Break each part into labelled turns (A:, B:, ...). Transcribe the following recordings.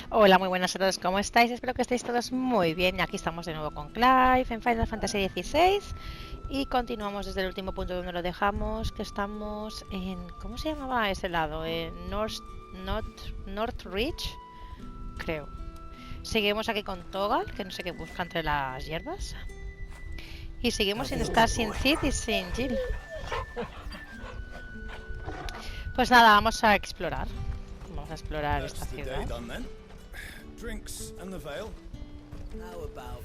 A: Hola, muy buenas a todos, ¿cómo estáis? Espero que estéis todos muy bien. Aquí estamos de nuevo con Clive en Final Fantasy XVI y continuamos desde el último punto donde lo dejamos, que estamos en... ¿Cómo se llamaba ese lado? En North Ridge, creo. Seguimos aquí con Togal, que no sé qué busca entre las hierbas. Y seguimos sin estar sin Cid y sin Jill. Pues nada, vamos a explorar. Vamos a explorar esta
B: That's the day
A: ciudad.
B: done then. Drinks and the veil.
C: How about...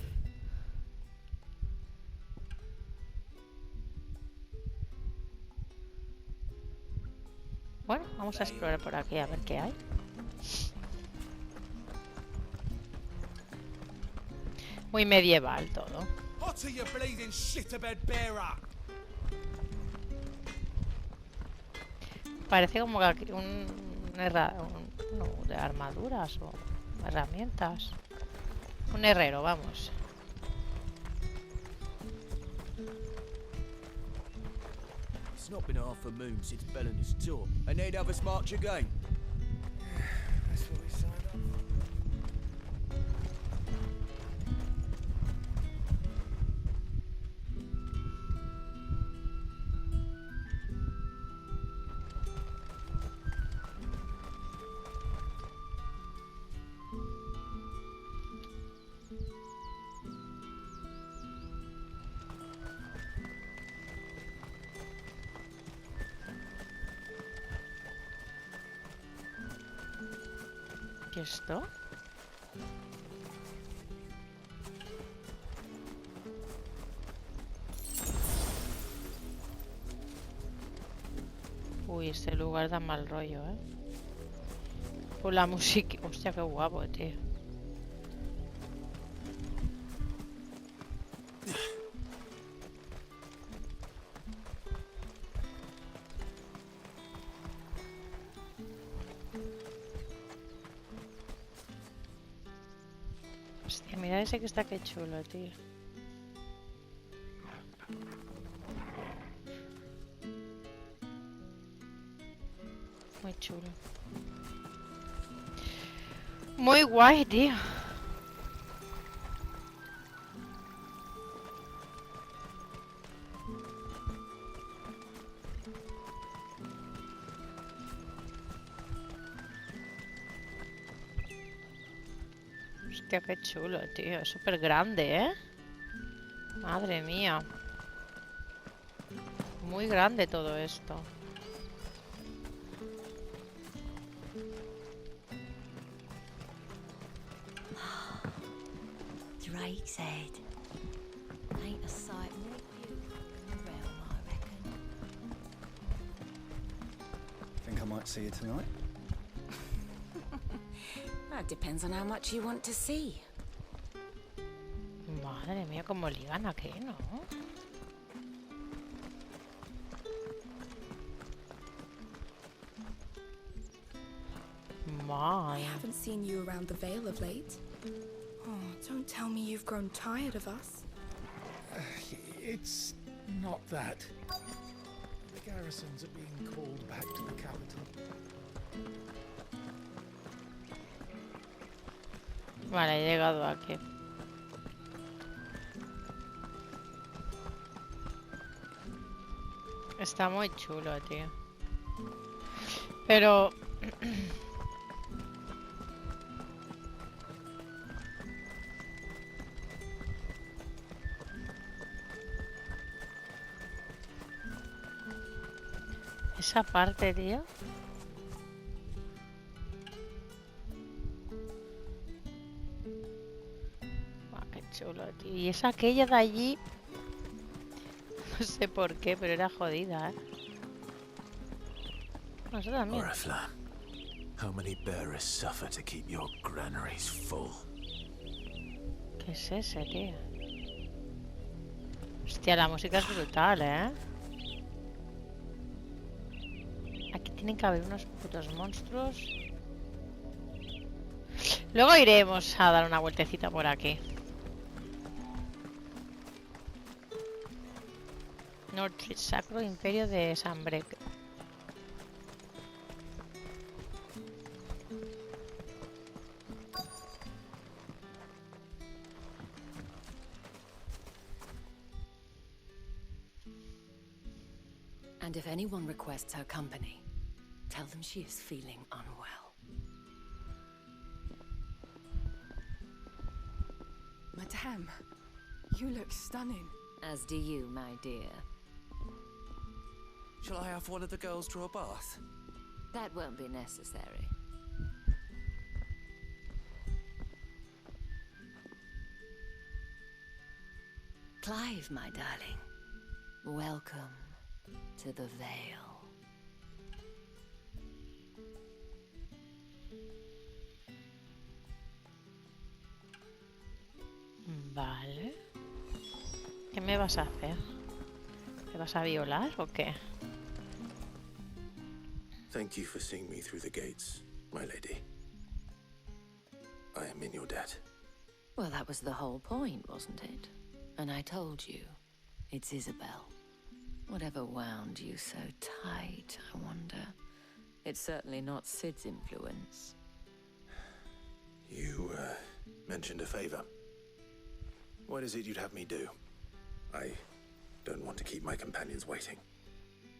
A: Bueno, vamos a explorar por aquí a ver qué hay. Muy medieval todo.
C: Hotter, you bleeding shit-a-bed bearer!
A: Parece como que no, de armaduras o herramientas. Un herrero, vamos.
C: It's not been half a moon since Bellen's tour, and they'd have us march again.
B: That's what we signed up for.
A: ¿Qué es esto? Uy, este lugar da mal rollo, ¿eh? Por la música. Hostia, qué guapo, tío. Hostia, mira ese que está que chulo, tío. Muy chulo. Muy guay, tío. Hostia, qué chulo, tío. Es súper grande, ¿eh? Madre mía. Muy grande todo esto.
D: Drake's Head. Ain't a sight more beautiful in the realm, I reckon.
B: Think I might see you tonight?
D: That depends on how much you want to see.
A: Madre mía, cómo ligan aquí, ¿no?
E: I
A: My.
E: haven't seen you around the Vale of late. Oh, don't tell me you've grown tired of us.
F: It's not that. The garrisons are being called back to the capital.
A: Vale, he llegado aquí. Está muy chulo, tío. Pero... esa parte, tío. Ah, qué chulo, tío. Y es aquella de allí. No sé por qué, pero era jodida, ¿eh? No, eso también.
G: Orifla, how many bearers suffer to keep your granaries full?
A: ¿Qué es ese, tío? Hostia, la música es brutal, ¿eh? Aquí tienen que haber unos putos monstruos. Luego iremos a dar una vueltecita por aquí. Northridge, Sacro Imperio de Sanbreque.
D: And if anyone requests her company, tell them she is feeling unwell.
E: Madame, you look stunning.
D: As do you, my dear.
C: Shall I have one of the girls draw a bath?
D: That won't be necessary. Clive, my darling. Welcome to the Vale.
A: Vale. ¿Qué me vas a hacer? ¿Me vas a violar o qué?
G: Thank you for seeing me through the gates, my lady. I am in your debt.
D: Well, that was the whole point, wasn't it? And I told you, it's Isabel. Whatever wound you so tight, I wonder. It's certainly not Sid's influence.
G: You, mentioned a favor. What is it you'd have me do? I don't want to keep my companions waiting.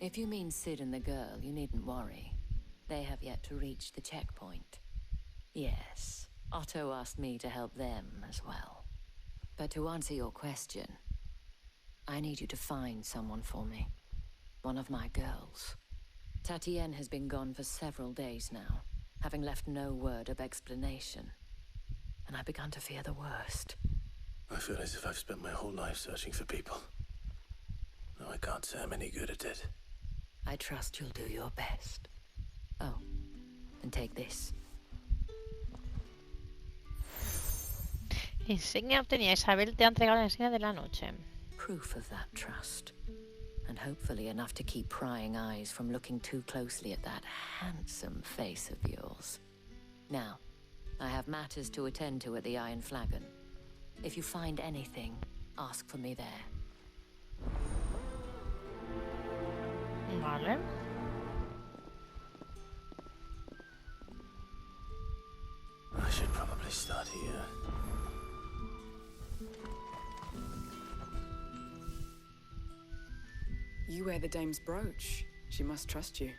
D: If you mean Sid and the girl, you needn't worry. They have yet to reach the checkpoint. Yes, Otto asked me to help them as well. But to answer your question, I need you to find someone for me. One of my girls. Tatienne has been gone for several days now, having left no word of explanation. And I've begun to fear the worst.
G: I feel as if I've spent my whole life searching for people. No, I can't say I'm any good at it.
D: I trust you'll do your best. Oh, and take this.
A: Insignia obtenida. Isabel te ha entregado la insignia de la noche.
D: Proof of that trust. And hopefully enough to keep prying eyes from looking too closely at that handsome face of yours. Now, I have matters to attend to at the Iron Flagon. If you find anything, ask for me there.
A: Vale.
G: I should probably start here.
E: You wear the dame's brooch. She must trust you.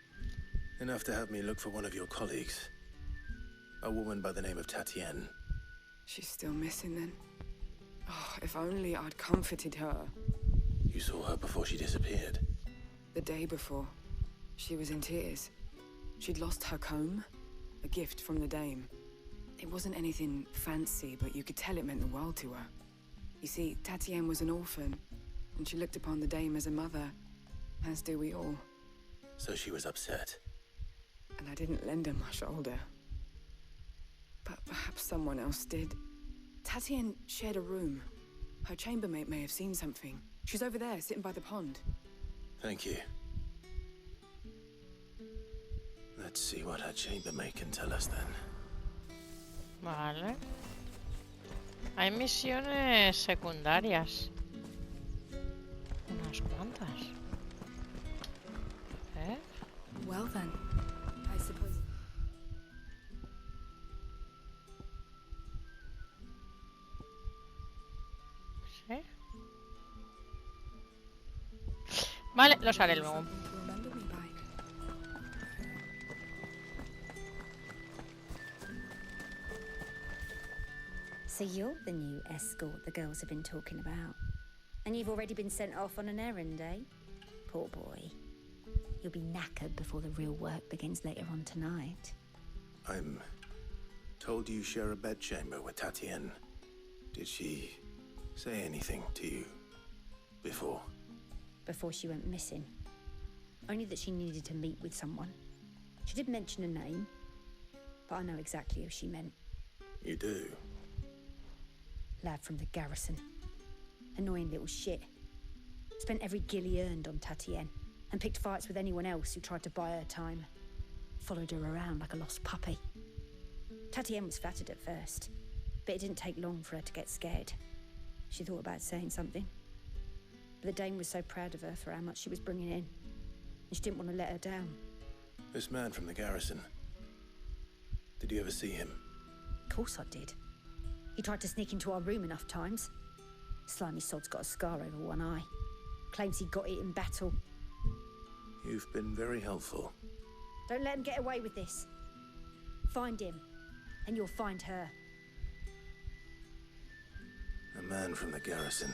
G: Enough to have me look for one of your colleagues. A woman by the name of Tatienne.
E: She's still missing then. Oh, if only I'd comforted her.
G: You saw her before she disappeared.
E: The day before, she was in tears. She'd lost her comb, a gift from the dame. It wasn't anything fancy, but you could tell it meant the world to her. You see, Tatienne was an orphan, and she looked upon the dame as a mother, as do we all.
G: So she was upset.
E: And I didn't lend her my shoulder. But perhaps someone else did. Tatienne shared a room. Her chambermaid may have seen something. She's over there, sitting by the pond.
G: Thank you. Let's see what her chambermaid can tell us then.
A: Vale. Hay misiones secundarias. Unas cuantas.
E: Well then, I suppose...
A: ¿Sí? Vale, los haré luego.
E: Something to remember me by.
H: So you're the new escort the girls have been talking about. And you've already been sent off on an errand, eh? Poor boy. You'll be knackered before the real work begins later on tonight.
G: I'm told you share a bedchamber with Tatienne. Did she say anything to you before?
H: Before she went missing. Only that she needed to meet with someone. She did mention a name, but I know exactly who she meant.
G: You do?
H: Lad from the garrison. Annoying little shit. Spent every guil he earned on Tatienne, and picked fights with anyone else who tried to buy her time. Followed her around like a lost puppy. Tatienne was flattered at first, but it didn't take long for her to get scared. She thought about saying something. But the dame was so proud of her for how much she was bringing in, and she didn't want to let her down.
G: This man from the garrison. Did you ever see him?
H: Of course I did. He tried to sneak into our room enough times. Slimy sod's got a scar over one eye. Claims he got it in battle.
G: You've been very helpful.
H: Don't let him get away with this. Find him, and you'll find her.
G: A man from the garrison.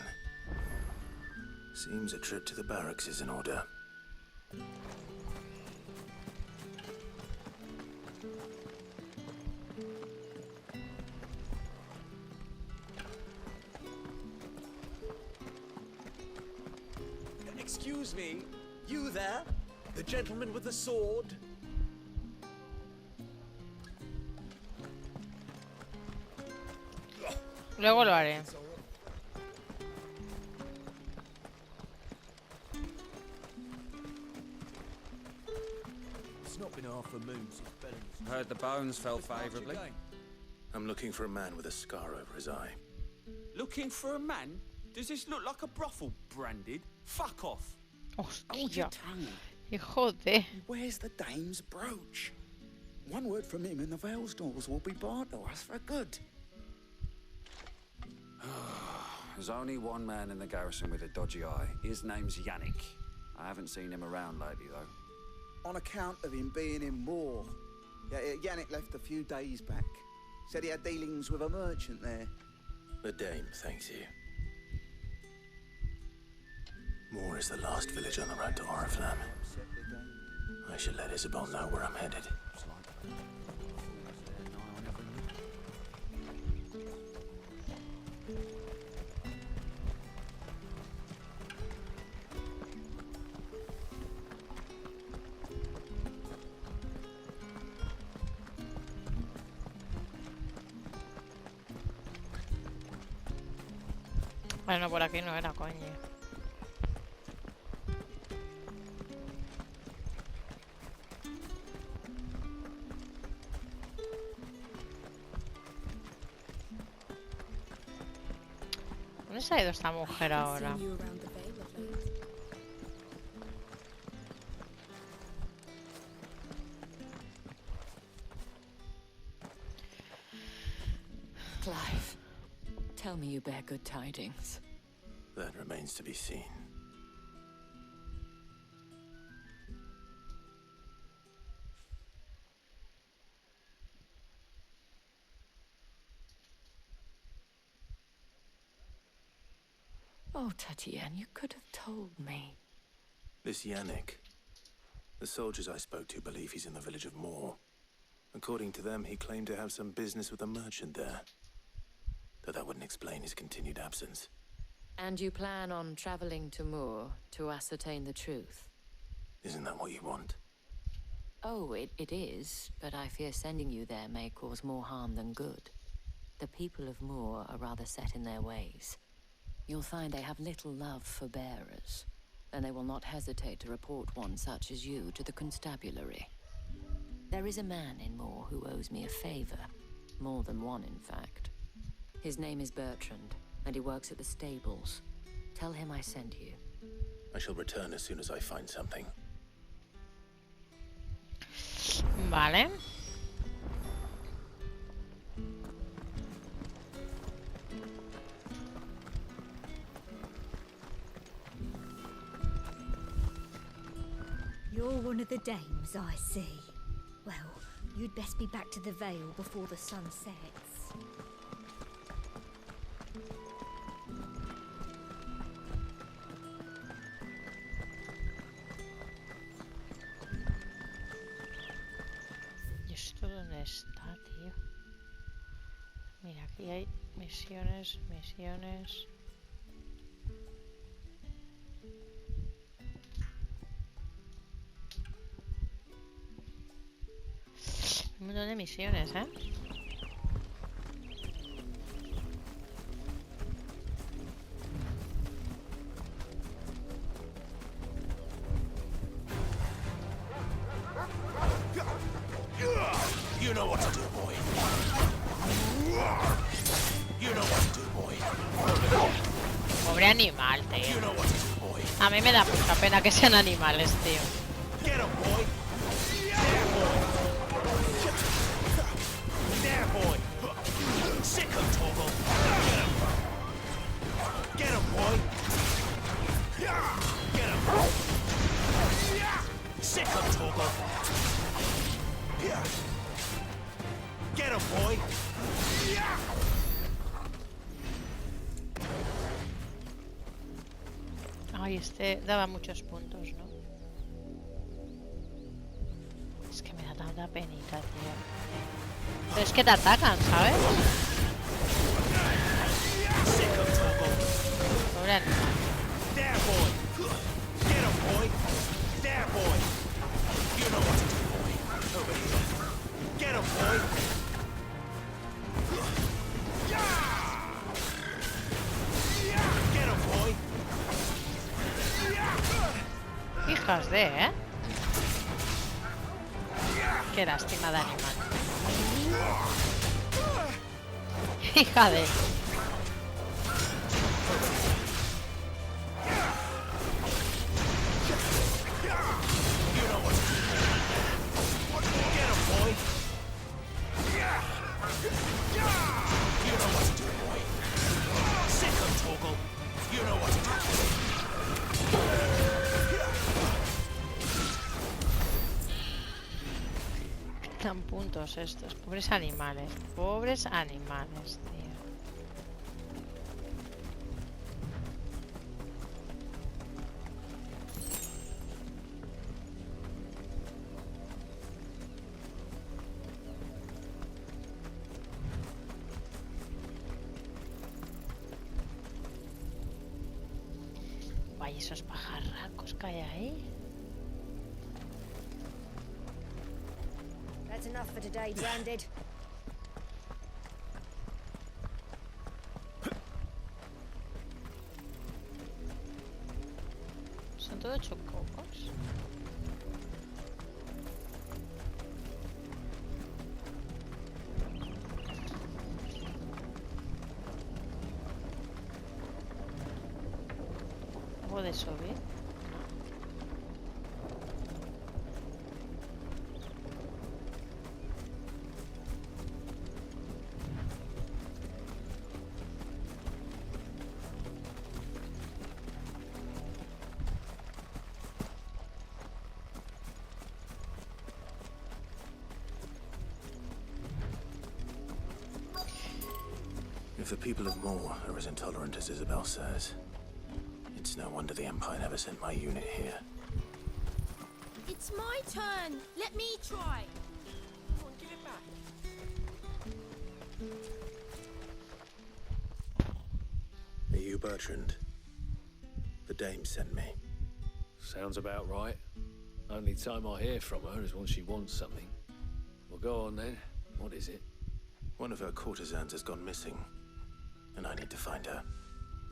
G: Seems a trip to the barracks is in order.
C: Excuse me, you there? The gentleman with the sword?
A: Luego lo haré.
C: It's not been half a moon since Bellingham's.
I: Heard the bones fell favourably.
G: I'm looking for a man with a scar over his eye.
I: Looking for a man? Does this look like a brothel branded? Fuck off.
J: Hold your
A: Hostia.
J: tongue.
A: Hijo de...
J: Where's the dame's brooch? One word from him and the Vale's doors will be barred to us for good.
I: There's only one man in the garrison with a dodgy eye. His name's Yannick. I haven't seen him around lately, though.
J: On account of him being in Moor. Yeah, Yannick left a few days back. Said he had dealings with a merchant there.
G: The dame thanks you. Moor is the last village on the road to Oriflamme. I should let Isabel know where I'm headed.
A: Bueno, por aquí no era, coño. ¿Dónde se ha ido esta mujer ahora?
D: Clive, tell me you bear good tidings.
G: That remains to be seen.
D: Oh, Tatienne, you could have told me.
G: This Yannick. The soldiers I spoke to believe he's in the village of Moor. According to them, he claimed to have some business with a merchant there. Though that wouldn't explain his continued absence.
D: And you plan on traveling to Moor to ascertain the truth?
G: Isn't that what you want?
D: Oh, it is, but I fear sending you there may cause more harm than good. The people of Moor are rather set in their ways. You'll find they have little love for bearers, and they will not hesitate to report one such as you to the constabulary. There is a man in Moor who owes me a favor. More than one, in fact. His name is Bertrand, and he works at the stables. Tell him I sent you.
G: I shall return as soon as I find something.
A: Vale.
H: You're one of the dames, I see. Well, you'd best be back to the Vale before the sun sets.
A: ¿Y esto dónde está, tío? Mira, aquí hay misiones, misiones. Un montón de misiones, ¿eh?
C: You know what to do, boy. You know what to do, boy.
A: Pobre animal,
C: You
A: tío.
C: know what to do, boy.
A: A mí me da mucha pena que sean animales, tío.
C: Get him, boy. There, boy. Sick him, Toggle. Get him. Get him, boy. Get him.
A: Ay, este daba muchos puntos, ¿no? Es que me da tanta penita, tío. Pero es que te atacan, ¿sabes? Pobre animal.
C: There, boy. Get him, boy. There, boy. You know what to do, boy. Over here. Get him, boy. Get him, boy.
A: Hijas de, ¿eh? Qué lástima de animal. Hija de... Dan puntos estos, pobres animales, tío. Vaya, esos pajarracos que hay ahí.
H: That's enough for today, Branded.
A: Son todos chococos. ¿Algo de subir?
G: If the people of Moor are as intolerant as Isabel says, it's no wonder the Empire never sent my unit here.
K: It's my turn. Let me try. Come on, give it back.
G: Are you Bertrand? The dame sent me.
L: Sounds about right. Only time I hear from her is when she wants something. Well, go on then. What is it?
G: One of her courtesans has gone missing, and I need to find her.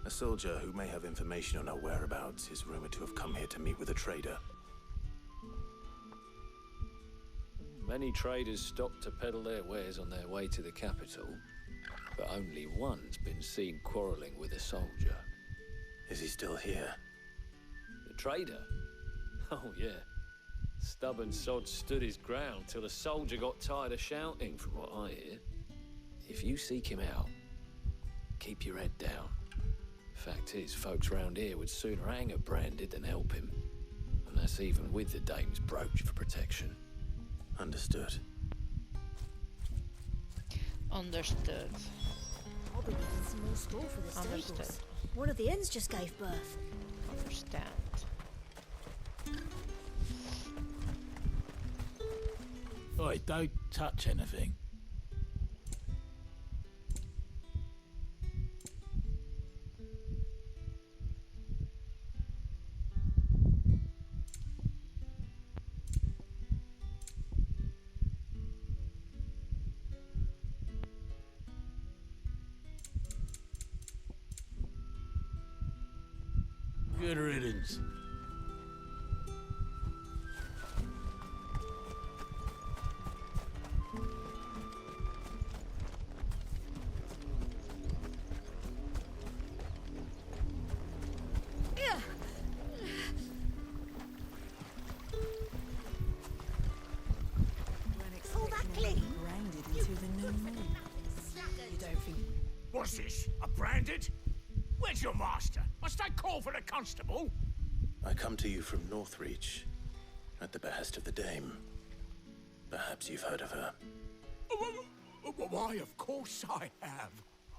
G: A soldier who may have information on her whereabouts is rumored to have come here to meet with a trader.
L: Many traders stop to peddle their wares on their way to the capital, but only one's been seen quarrelling with a soldier.
G: Is he still here?
L: The trader? Oh, yeah. Stubborn sod stood his ground till the soldier got tired of shouting, from what I hear. If you seek him out, keep your head down. Fact is, folks round here would sooner hang a Branded than help him. And that's even with the dame's brooch for protection.
G: Understood.
A: Understood.
K: I'll be needing some more straw for the stables.
A: Understood.
K: One of the hens just gave birth.
A: Understand.
F: Oi, don't touch anything. Good riddance.
K: Pull that clean.
E: Branded into the new moon. You don't think...
M: What's this? A Branded? Where's your master? Must I call for the constable?
G: I come to you from Northreach, at the behest of the dame. Perhaps you've heard of her.
M: Why, of course I have.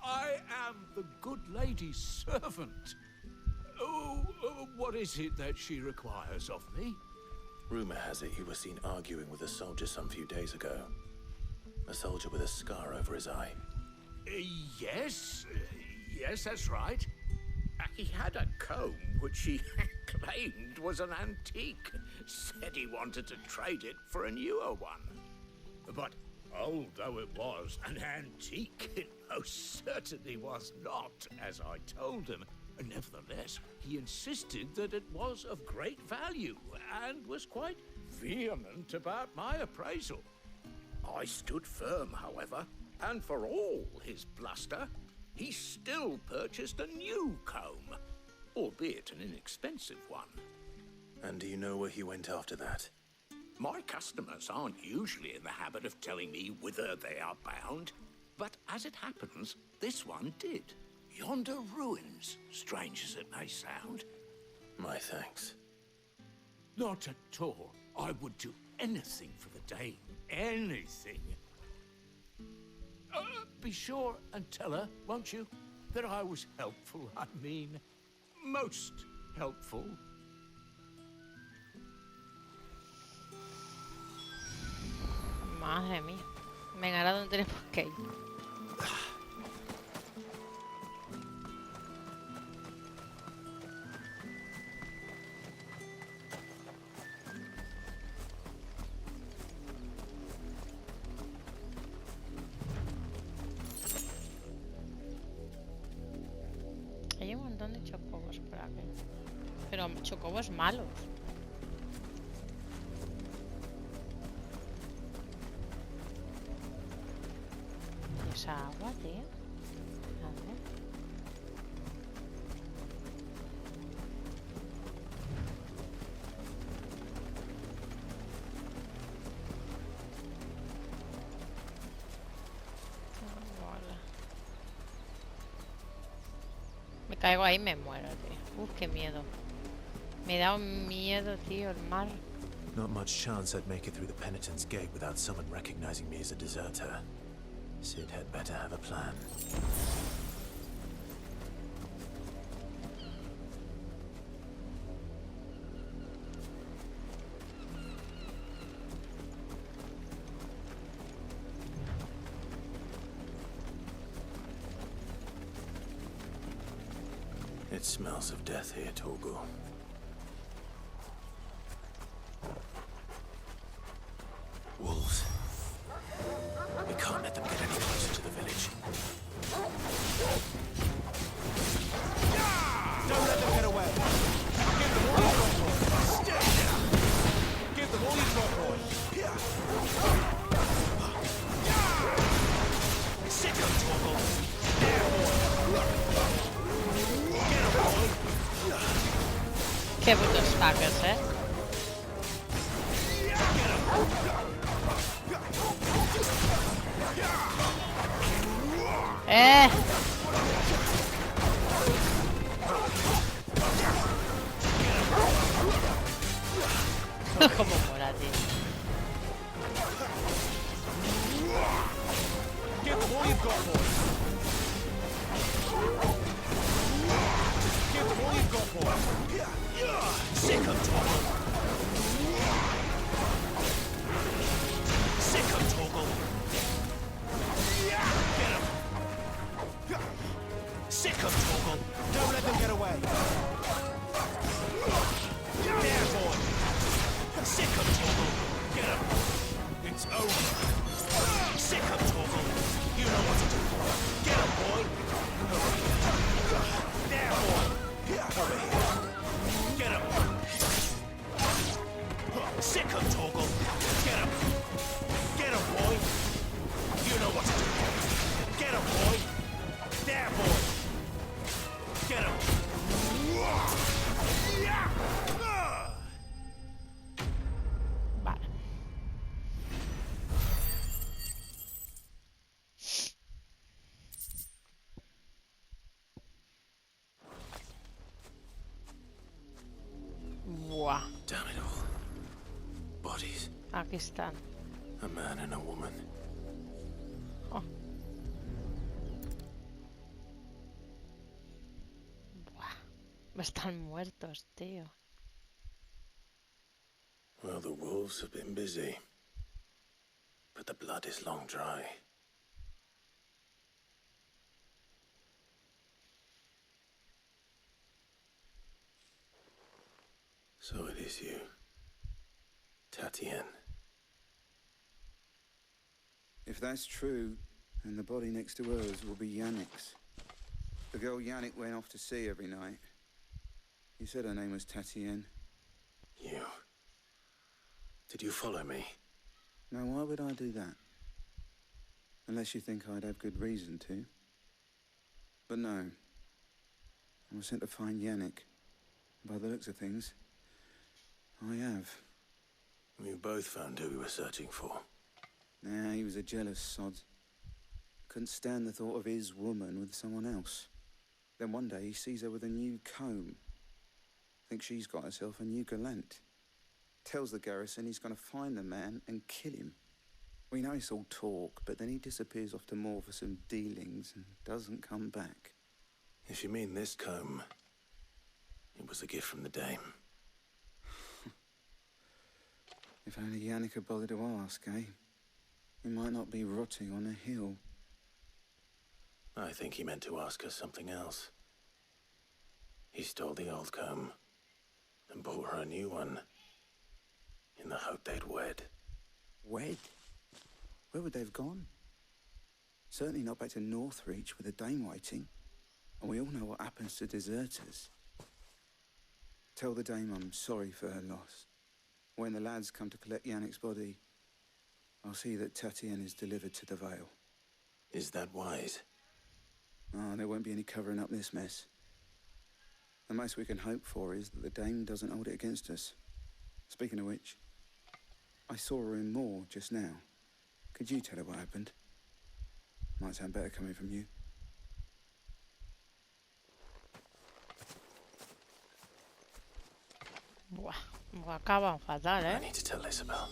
M: I am the good lady's servant. Oh, what is it that she requires of me?
G: Rumor has it you were seen arguing with a soldier some few days ago. A soldier with a scar over his eye.
M: Yes, that's right. He had a comb which he claimed was an antique. Said he wanted to trade it for a newer one. But old though it was, an antique it most certainly was not, as I told him. Nevertheless, he insisted that it was of great value and was quite vehement about my appraisal. I stood firm, however, and for all his bluster, he still purchased a new comb, albeit an inexpensive one.
G: And do you know where he went after that?
M: My customers aren't usually in the habit of telling me whither they are bound, but as it happens, this one did. Yonder ruins, strange as it may sound.
G: My thanks.
M: Not at all. I would do anything for the Dame. Anything. Be sure and tell her, won't you, that I was helpful. I mean, most helpful.
A: Madre mía. Venga, ahora dónde tenemos que ir. Hay un montón de chocobos por aquí. Pero chocobos malos. ¿Y esa agua, tío? A ver. Me caigo ahí y me muero, tío. Uf, qué miedo. Me da un miedo, tío, el mar.
G: Not much chance I'd make it through the penitent's gate without someone recognizing me as a deserter. Sid had better have a plan. It smells of death here, Torgal. Wolves. We can't let them get any closer to the village.
C: Don't let them get away. Give them all you've got, boy. Stay down. Give them all you've got, boy. Sick of trouble. There, boy. Get him, boy.
A: Qué putos fuckers, eh.
C: Get him.
A: Como mola, tío.
C: Give them all you've got, boy. Give them all you've got, boy. Sick of trouble. Sick of trouble. Get him. Sick of trouble. Don't let them get away. There, boy. Sick of trouble. Get him. It's over. Sick of trouble. You know what to do. Get him, boy. There, boy. Over here. Get him. Sick of Torgal. Get him. Get him, boy. You know what to do. Get him, boy. There, boy. Get him.
A: Vale. Buah.
G: Damn it all. Bodies.
A: Aquí están.
G: A man and a woman.
A: Oh. Están muertos, tío.
G: Well, the wolves have been busy, but the blood is long dry. So it is you, Tatienne.
J: If that's true, then the body next to hers will be Yannick's. The girl Yannick went off to see every night. You said her name was Tatienne.
G: You... Did you follow me?
J: Now, why would I do that? Unless you think I'd have good reason to. But no. I was sent to find Yannick. By the looks of things, I have.
G: We both found who we were searching for.
J: Nah, he was a jealous sod. Couldn't stand the thought of his woman with someone else. Then one day he sees her with a new comb. Thinks she's got herself a new gallant. Tells the garrison he's going to find the man and kill him. We know it's all talk, but then he disappears off to Moor for some dealings and doesn't come back.
G: If you mean this comb, it was a gift from the dame.
J: If only Yannick had bothered to ask, eh? He might not be rotting on a hill.
G: I think he meant to ask her something else. He stole the old comb and bought her a new one in the hope they'd wed.
J: Wed? Where would they have gone? Certainly not back to Northreach with a dame waiting. And we all know what happens to deserters. Tell the dame I'm sorry for her loss. When the lads come to collect Yannick's body, I'll see that Tatienne is delivered to the Vale.
G: Is that wise?
J: Oh, there won't be any covering up this mess. The most we can hope for is that the dame doesn't hold it against us. Speaking of which, I saw her in Moor just now. Could you tell her what happened? Might sound better coming from you.
A: Buah, acaban fatal,
G: I
A: ¿eh?
G: need to tell Isabel.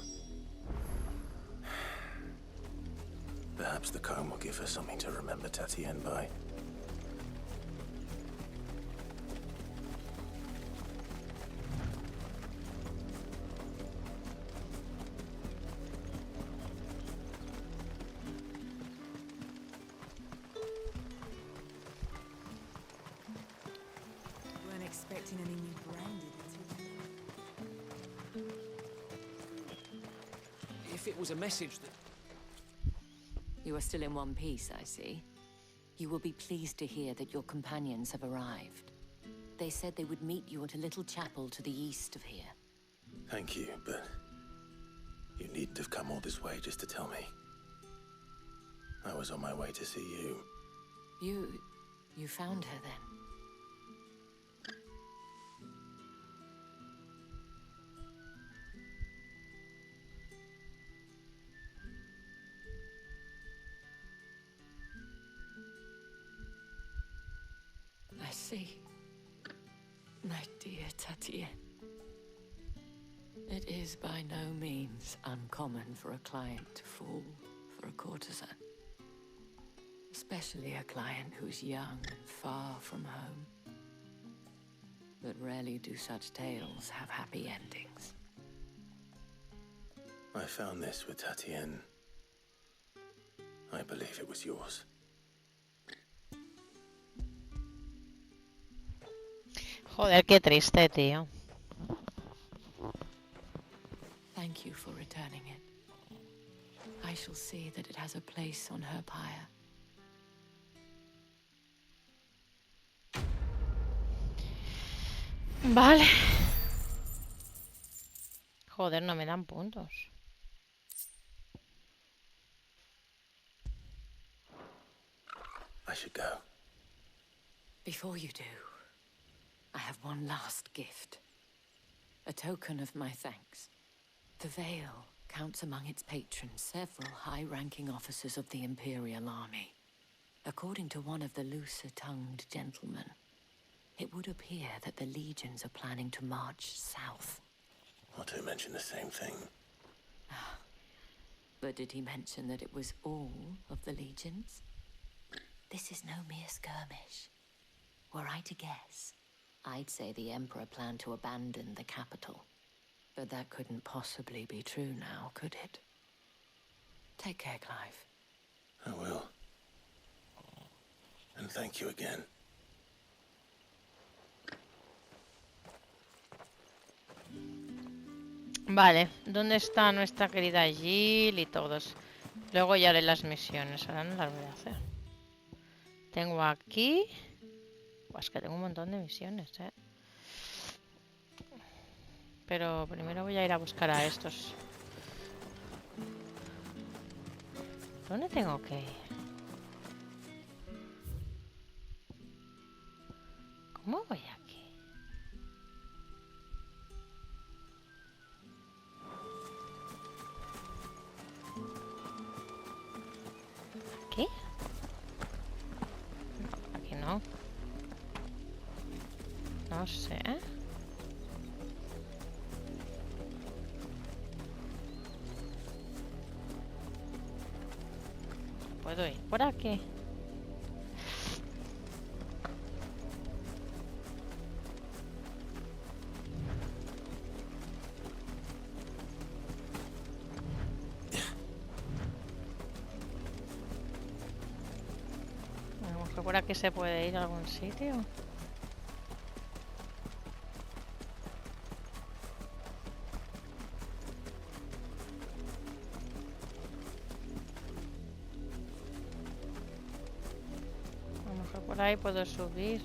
G: Perhaps the comb will give her something to remember Tatienne by.
E: Weren't expecting any new branded.
L: If it was a message that...
D: You are still in one piece, I see. You will be pleased to hear that your companions have arrived. They said they would meet you at a little chapel to the east of here.
G: Thank you, but you needn't have come all this way just to tell me. I was on my way to see you.
D: You found her then? I see. My dear Tatienne. It is by no means uncommon for a client to fall for a courtesan. Especially a client who's young and far from home. But rarely do such tales have happy endings.
G: I found this with Tatienne. I believe it was yours.
A: Joder, qué triste, tío.
D: Thank you for returning it. I shall see that it has a place on her pyre.
A: Vale. Joder, no me dan puntos.
G: I should go.
D: Before you do, I have one last gift. A token of my thanks. The Vale counts among its patrons several high-ranking officers of the Imperial Army. According to one of the looser-tongued gentlemen, it would appear that the legions are planning to march south.
G: Otto mentioned the same thing.
D: But did he mention that it was all of the legions? This is no mere skirmish. Were I to guess, I'd say the Emperor planned to abandon the capital. But that couldn't possibly be true now, could it? Take care, Clive.
G: I will. And thank you again.
A: Vale, ¿dónde está nuestra querida Jill y todos? Luego ya haré las misiones, ahora no las voy a hacer. Tengo aquí... Pues que tengo un montón de misiones, ¿eh? Pero primero voy a ir a buscar a estos. ¿Dónde tengo que ir? ¿Cómo voy aquí? ¿Aquí? No, aquí no. No sé. ¿Puedo ir por aquí? A lo mejor por aquí se puede ir a algún sitio. Por ahí puedo subir.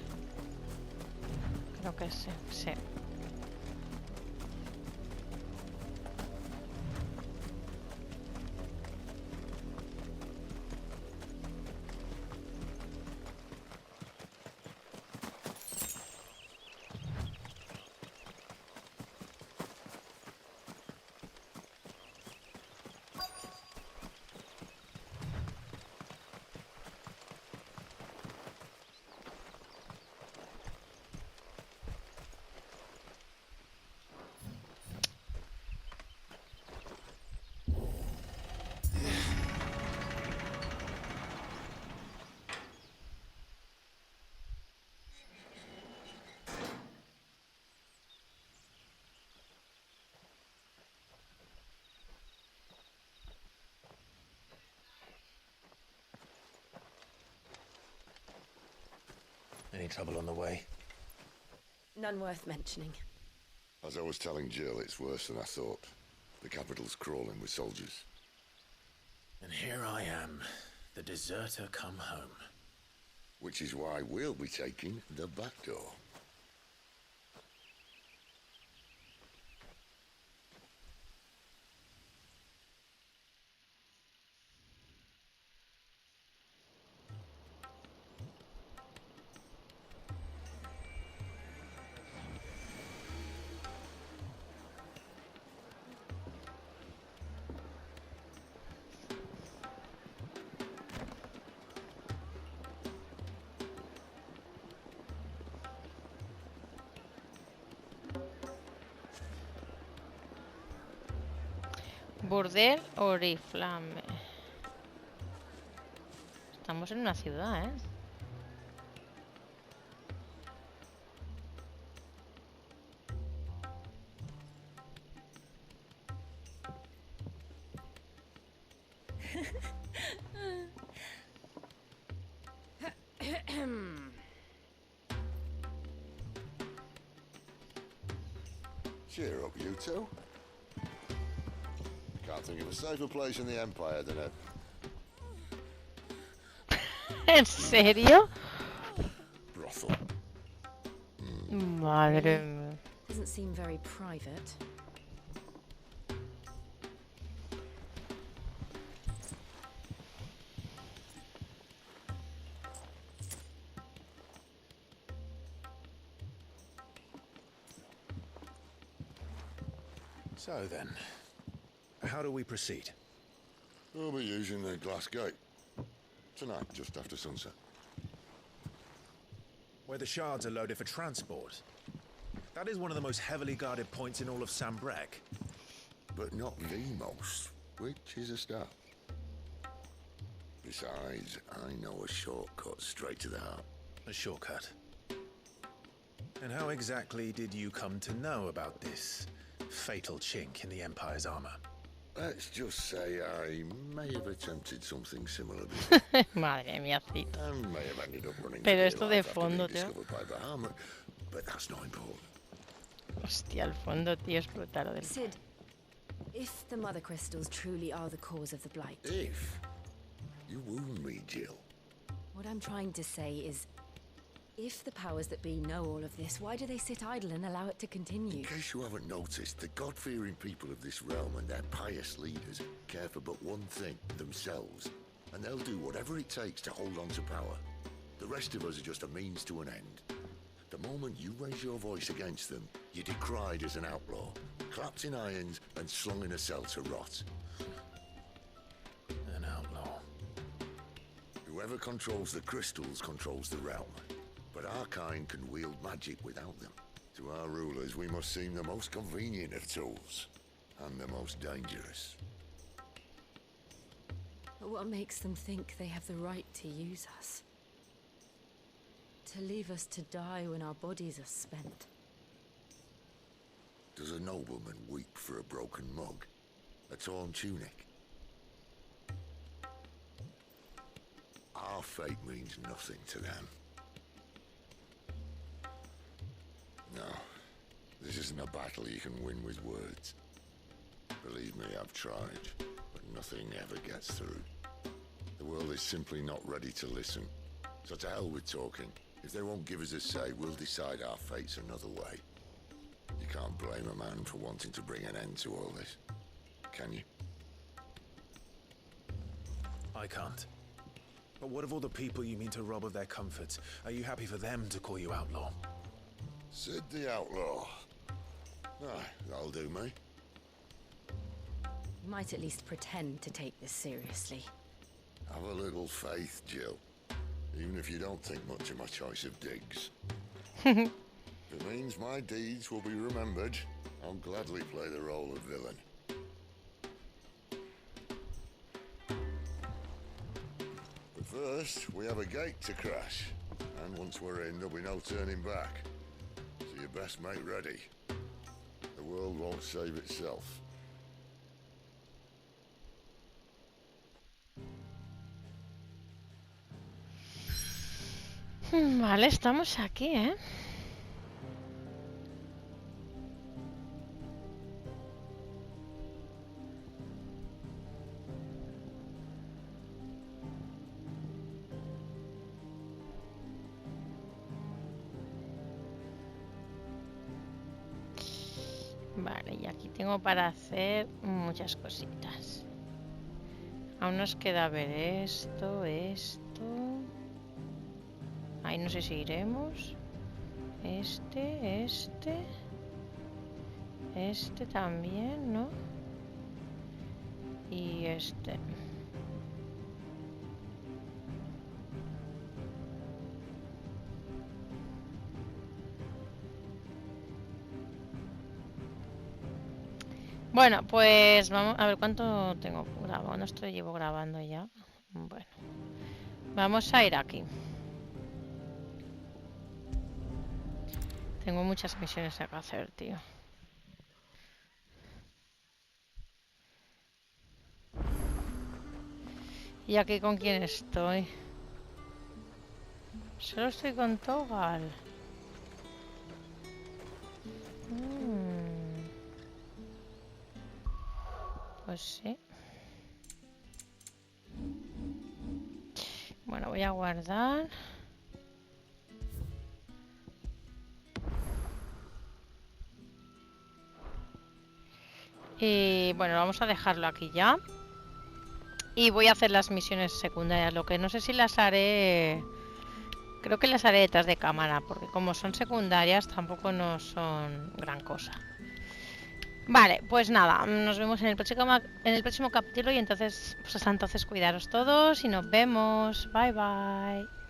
A: Creo que sí, sí.
G: Any trouble on the way?
N: None worth mentioning.
O: As I was telling Jill, it's worse than I thought. The capital's crawling with soldiers.
G: And here I am, the deserter come home.
O: Which is why we'll be taking the back door.
A: Burdel Oriflame. Estamos en una ciudad, ¿eh?
O: Cheer up, you two. Can't think of a safer place in the Empire than a...
A: ¿En serio?
O: brothel.
A: Madre mía.
N: Doesn't seem very private.
C: So then, how do we proceed?
O: We'll be using the glass gate. Tonight, just after sunset.
C: Where the shards are loaded for transport. That is one of the most heavily guarded points in all of Sambrek.
O: But not the most, which is a start. Besides, I know a shortcut straight to the heart.
C: A shortcut?
G: And how exactly did you come to know about this fatal chink in the Empire's armor?
O: Let's just say I may have attempted something similar before.
A: Madre mía, Cito.
O: And may have ended up running
A: Pero
O: for
A: esto
O: dear
A: de
O: life after being
A: fondo, tío.
O: discovered by Bahamut, but that's not important.
A: Hostia, el fondo, tío, es brutal lo del...
N: Sid, if the mother crystals truly are the cause of the blight...
O: If? You wound me, Jill.
N: What I'm trying to say is, if the powers that be know all of this, why do they sit idle and allow it to continue?
O: In case you haven't noticed, the God-fearing people of this realm and their pious leaders care for but one thing, themselves. And they'll do whatever it takes to hold on to power. The rest of us are just a means to an end. The moment you raise your voice against them, you're decried as an outlaw, clapped in irons and slung in a cell to rot.
G: An outlaw.
O: Whoever controls the crystals controls the realm. But our kind can wield magic without them. To our rulers, we must seem the most convenient of tools, and the most dangerous.
N: But what makes them think they have the right to use us? To leave us to die when our bodies are spent?
O: Does a nobleman weep for a broken mug? A torn tunic? Our fate means nothing to them. No, this isn't a battle you can win with words. Believe me, I've tried, but nothing ever gets through. The world is simply not ready to listen. So to hell with talking. If they won't give us a say, we'll decide our fates another way. You can't blame a man for wanting to bring an end to all this, can you?
G: I can't. But what of all the people you mean to rob of their comforts? Are you happy for them to call you outlaw?
O: Sid the Outlaw. Ah, that'll do me.
N: You might at least pretend to take this seriously.
O: Have a little faith, Jill. Even if you don't think much of my choice of digs. If it means my deeds will be remembered, I'll gladly play the role of villain. But first, we have a gate to crash. And once we're in, there'll be no turning back. So you best make ready. The world won't save itself.
A: Vale, estamos aquí, ¿eh? Vale, y aquí tengo para hacer muchas cositas. Aún nos queda ver esto, esto. Ahí no sé si iremos. Este también, ¿no? Y este. Bueno, pues vamos a ver cuánto tengo grabado. No estoy llevo grabando ya. Bueno, vamos a ir aquí. Tengo muchas misiones que hacer, tío. ¿Y aquí con quién estoy? Solo estoy con Togal. Pues sí. Bueno, voy a guardar. Y bueno, vamos a dejarlo aquí ya. Y voy a hacer las misiones secundarias. Lo que no sé si las haré... Creo que las haré detrás de cámara. Porque como son secundarias tampoco no son gran cosa. Vale, pues nada. Nos vemos en el próximo capítulo. Y entonces, pues hasta entonces cuidaros todos. Y nos vemos. Bye bye.